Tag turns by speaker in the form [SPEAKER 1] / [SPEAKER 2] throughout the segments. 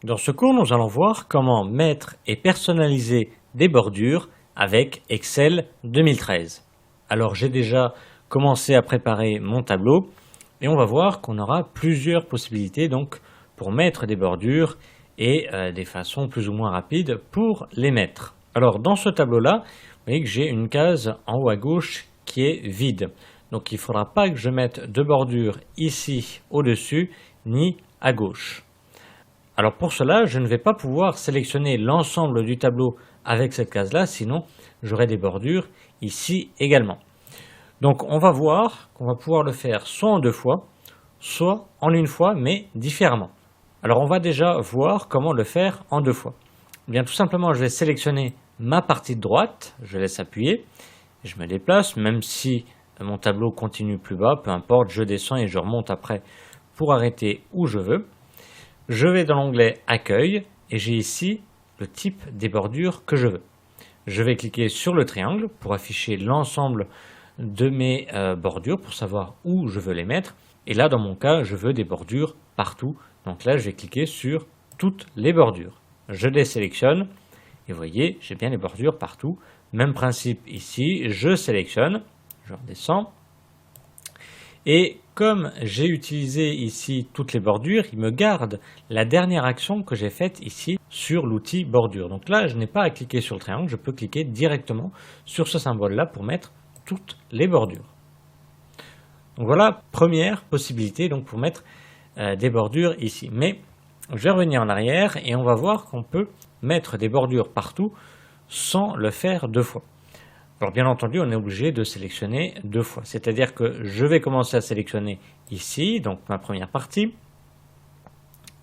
[SPEAKER 1] Dans ce cours, nous allons voir comment mettre et personnaliser des bordures avec Excel 2013. Alors j'ai déjà commencé à préparer mon tableau et on va voir qu'on aura plusieurs possibilités donc pour mettre des bordures et des façons plus ou moins rapides pour les mettre. Alors dans ce tableau-là, vous voyez que j'ai une case en haut à gauche qui est vide. Donc il ne faudra pas que je mette de bordure ici au-dessus ni à gauche. Alors pour cela, je ne vais pas pouvoir sélectionner l'ensemble du tableau avec cette case-là, sinon j'aurai des bordures ici également. Donc on va voir qu'on va pouvoir le faire soit en deux fois, soit en une fois, mais différemment. Alors on va déjà voir comment le faire en deux fois. Eh bien tout simplement, je vais sélectionner ma partie de droite, je laisse appuyer, et je me déplace, même si mon tableau continue plus bas, peu importe, je descends et je remonte après pour arrêter où je veux. Je vais dans l'onglet Accueil et j'ai ici le type des bordures que je veux. Je vais cliquer sur le triangle pour afficher l'ensemble de mes bordures pour savoir où je veux les mettre. Et là, dans mon cas, je veux des bordures partout. Donc là, je vais cliquer sur toutes les bordures. Je désélectionne et vous voyez, j'ai bien les bordures partout. Même principe ici, je sélectionne, je redescends. Et comme j'ai utilisé ici toutes les bordures, il me garde la dernière action que j'ai faite ici sur l'outil bordure. Donc là, je n'ai pas à cliquer sur le triangle, je peux cliquer directement sur ce symbole-là pour mettre toutes les bordures. Donc voilà, première possibilité donc pour mettre des bordures ici. Mais je vais revenir en arrière et on va voir qu'on peut mettre des bordures partout sans le faire deux fois. Alors bien entendu, on est obligé de sélectionner deux fois. C'est-à-dire que je vais commencer à sélectionner ici, donc ma première partie,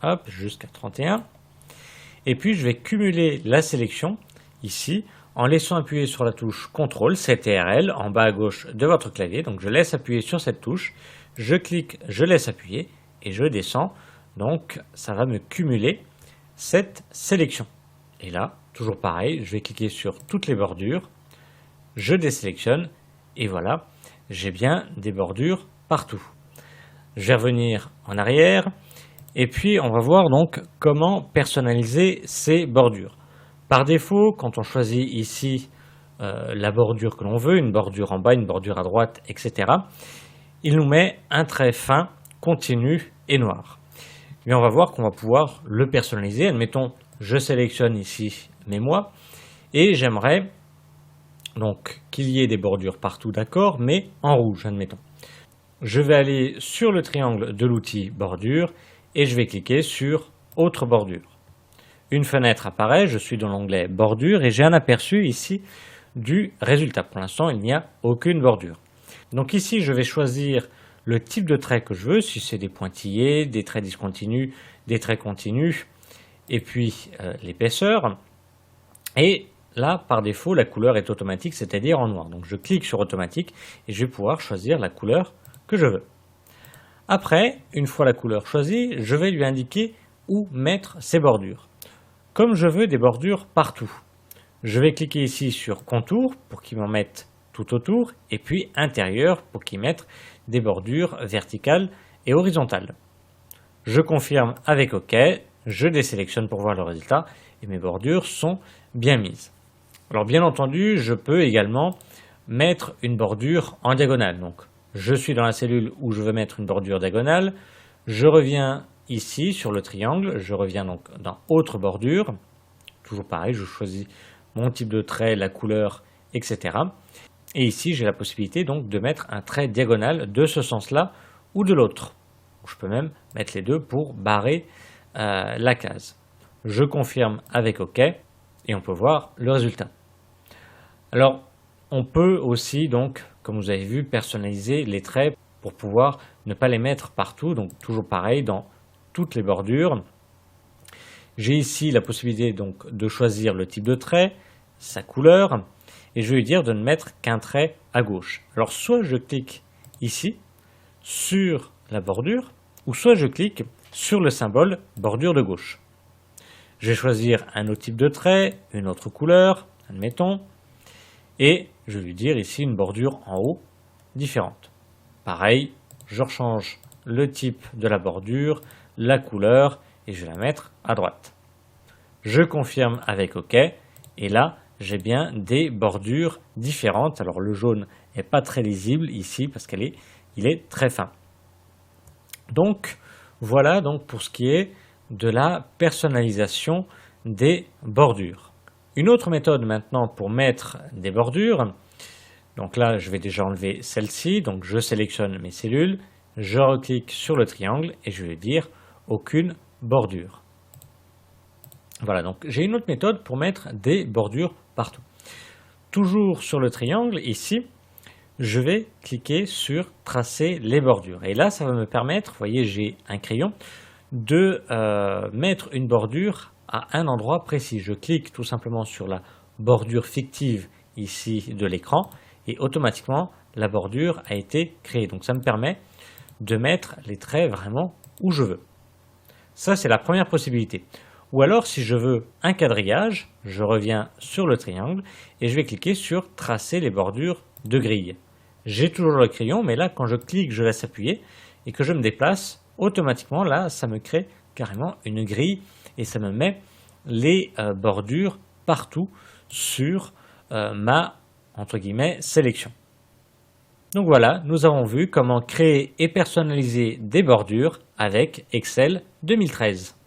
[SPEAKER 1] hop, jusqu'à 31. Et puis je vais cumuler la sélection ici en laissant appuyer sur la touche CTRL, CTRL, en bas à gauche de votre clavier. Donc je laisse appuyer sur cette touche, je clique, je laisse appuyer et je descends. Donc ça va me cumuler cette sélection. Et là, toujours pareil, je vais cliquer sur toutes les bordures. Je désélectionne et voilà, j'ai bien des bordures partout. Je vais revenir en arrière et puis on va voir donc comment personnaliser ces bordures. Par défaut, quand on choisit ici la bordure que l'on veut, une bordure en bas, une bordure à droite, etc., il nous met un trait fin, continu et noir. Mais on va voir qu'on va pouvoir le personnaliser. Admettons, je sélectionne ici mes mois et j'aimerais donc qu'il y ait des bordures partout, d'accord, mais en rouge, admettons. Je vais aller sur le triangle de l'outil bordure et je vais cliquer sur autre bordure. Une fenêtre apparaît, je suis dans l'onglet bordure et j'ai un aperçu ici du résultat. Pour l'instant, il n'y a aucune bordure. Donc ici, je vais choisir le type de trait que je veux, si c'est des pointillés, des traits discontinus, des traits continus, et puis l'épaisseur. Et là, par défaut, la couleur est automatique, c'est-à-dire en noir. Donc je clique sur automatique et je vais pouvoir choisir la couleur que je veux. Après, une fois la couleur choisie, je vais lui indiquer où mettre ses bordures. Comme je veux des bordures partout, je vais cliquer ici sur contour pour qu'il m'en mette tout autour et puis intérieur pour qu'il mette des bordures verticales et horizontales. Je confirme avec OK, je désélectionne pour voir le résultat et mes bordures sont bien mises. Alors bien entendu, je peux également mettre une bordure en diagonale. Donc je suis dans la cellule où je veux mettre une bordure diagonale, je reviens ici sur le triangle, je reviens donc dans autre bordure, toujours pareil, je choisis mon type de trait, la couleur, etc. Et ici j'ai la possibilité donc de mettre un trait diagonal de ce sens-là ou de l'autre. Je peux même mettre les deux pour barrer la case. Je confirme avec OK et on peut voir le résultat. Alors, on peut aussi, donc, comme vous avez vu, personnaliser les traits pour pouvoir ne pas les mettre partout. Donc, toujours pareil, dans toutes les bordures. J'ai ici la possibilité donc, de choisir le type de trait, sa couleur, et je vais lui dire de ne mettre qu'un trait à gauche. Alors, soit je clique ici, sur la bordure, ou soit je clique sur le symbole bordure de gauche. Je vais choisir un autre type de trait, une autre couleur, admettons, et je vais lui dire ici une bordure en haut différente. Pareil, je rechange le type de la bordure, la couleur et je vais la mettre à droite. Je confirme avec OK et là j'ai bien des bordures différentes. Alors le jaune n'est pas très lisible ici parce qu'il est très fin. Donc voilà donc pour ce qui est de la personnalisation des bordures. Une autre méthode maintenant pour mettre des bordures, donc là je vais déjà enlever celle-ci, donc je sélectionne mes cellules, je reclique sur le triangle et je vais dire aucune bordure. Voilà, donc j'ai une autre méthode pour mettre des bordures partout. Toujours sur le triangle ici, je vais cliquer sur tracer les bordures et là ça va me permettre, vous voyez j'ai un crayon, de mettre une bordure à un endroit précis. Je clique tout simplement sur la bordure fictive ici de l'écran et automatiquement la bordure a été créée. Donc ça me permet de mettre les traits vraiment où je veux. Ça c'est la première possibilité. Ou alors si je veux un quadrillage, je reviens sur le triangle et je vais cliquer sur tracer les bordures de grille. J'ai toujours le crayon mais là quand je clique je laisse appuyer et que je me déplace, automatiquement là ça me crée carrément une grille et ça me met les bordures partout sur ma entre guillemets sélection. Donc voilà, nous avons vu comment créer et personnaliser des bordures avec Excel 2013.